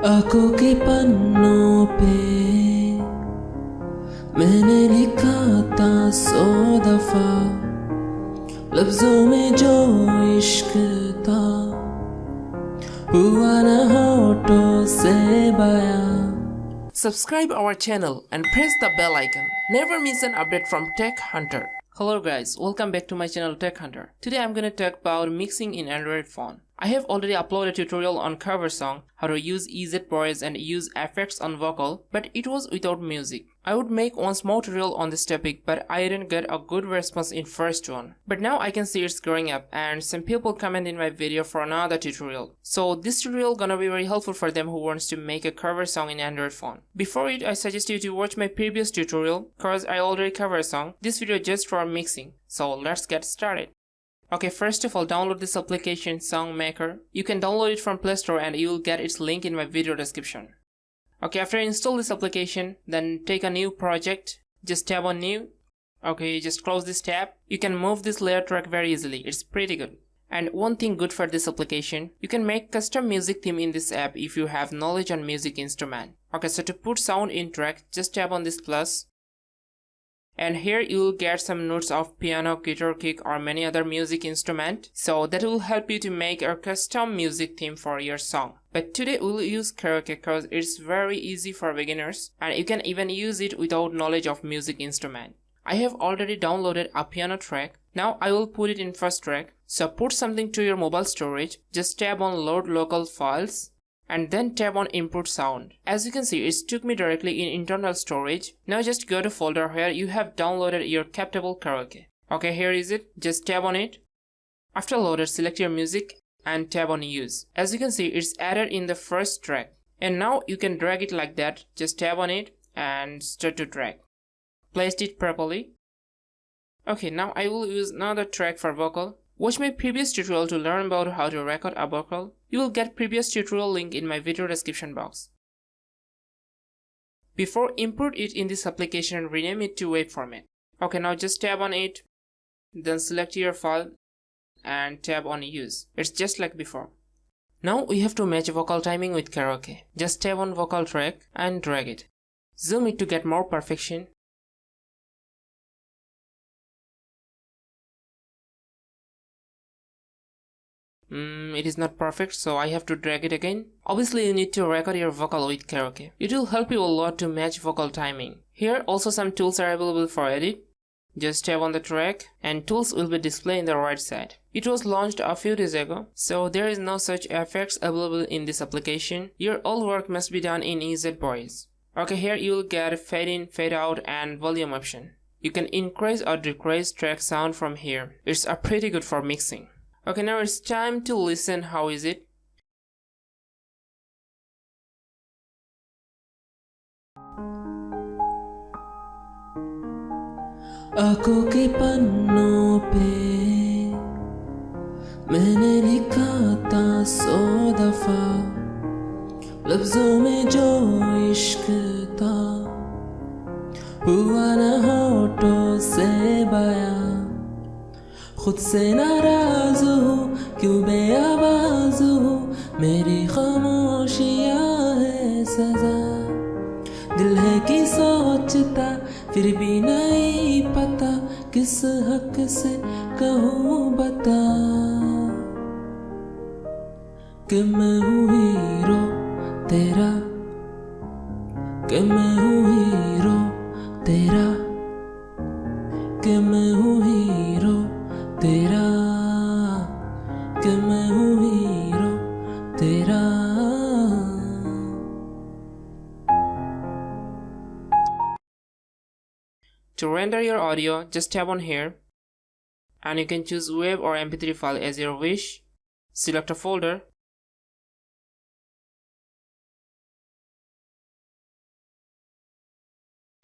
आंखों के पन्नों पे मैंने लिखा था 100 दफा लफ्जों में जो इश्क था हुआ न होठों से बयां. Subscribe our channel and press the bell icon. Never miss an update from Tech Hunter. Hello guys, welcome back to my channel Tech Hunter. Today I'm gonna talk about mixing in Android phone. I have already uploaded a tutorial on cover song, how to use EZ voice and use effects on vocal, but it was without music. I would make one small tutorial on this topic, but I didn't get a good response in first one. But now I can see it's growing up and some people comment in my video for another tutorial. So this tutorial gonna be very helpful for them who wants to make a cover song in Android phone. Before it, I suggest you to watch my previous tutorial cause I already covered a song. This video just for mixing. So let's get started. Okay, first of all, download this application Song Maker. You can download it from Play Store and you will get its link in my video description. Okay, after you install this application, then take a new project, just tap on new. Okay, just close this tab. You can move this layer track very easily, it's pretty good. And one thing good for this application, you can make custom music theme in this app if you have knowledge on music instrument. Okay, so to put sound in track, just tap on this plus. And here you will get some notes of piano, guitar, kick or many other music instrument. So that will help you to make a custom music theme for your song. But today we will use karaoke because it's very easy for beginners and you can even use it without knowledge of music instrument. I have already downloaded a piano track. Now I will put it in first track. So put something to your mobile storage. Just tap on load local files. And then tap on input sound. As you can see, it took me directly in internal storage. Now just go to folder where you have downloaded your captable karaoke. Okay, here is it. Just tap on it. After loaded, select your music and tap on use. As you can see, it's added in the first track. And now you can drag it like that. Just tap on it and start to drag. Placed it properly. Okay, now I will use another track for vocal. Watch my previous tutorial to learn about how to record a vocal. You will get previous tutorial link in my video description box. Before import it in this application, rename it to WAV format. Okay, now just tap on it, then select your file and tap on use. It's just like before. Now we have to match vocal timing with karaoke. Just tap on vocal track and drag it. Zoom it to get more perfection. It is not perfect, so I have to drag it again. Obviously you need to record your vocal with karaoke. It will help you a lot to match vocal timing. Here also some tools are available for edit. Just tap on the track and tools will be displayed in the right side. It was launched a few days ago, so there is no such effects available in this application. Your all work must be done in EZ voice. Okay, here you will get fade in, fade out and volume option. You can increase or decrease track sound from here. It's pretty good for mixing. Okay, now it's time to listen. How is it? आंखों के पन्नों पे मैंने लिखा था 100 दफा लफ्जों में जो इश्क था हुआ न होठों से बयां. खुद से नाराज हूँ क्यों बेआवाज हूँ मेरी खामोशियाँ है सजा. दिल है कि सोचता फिर भी नहीं पता किस हक से कहूँ बता कि मैं हूँ हीरो तेरा, कि मैं हूँ हीरो तेरा, कि मैं हूँ हीरो तेरा, कि मैं हूँ हीरो तेरा. To render your audio, just tap on here and you can choose WAV or MP3 file as your wish. Select a folder.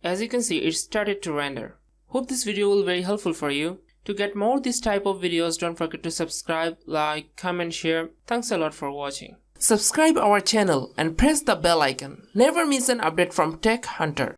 As you can see, it started to render. Hope this video will be very helpful for you. To get more this type of videos, don't forget to subscribe, like, comment, share. Thanks a lot for watching. Subscribe our channel and press the bell icon. Never miss an update from Tech Hunter.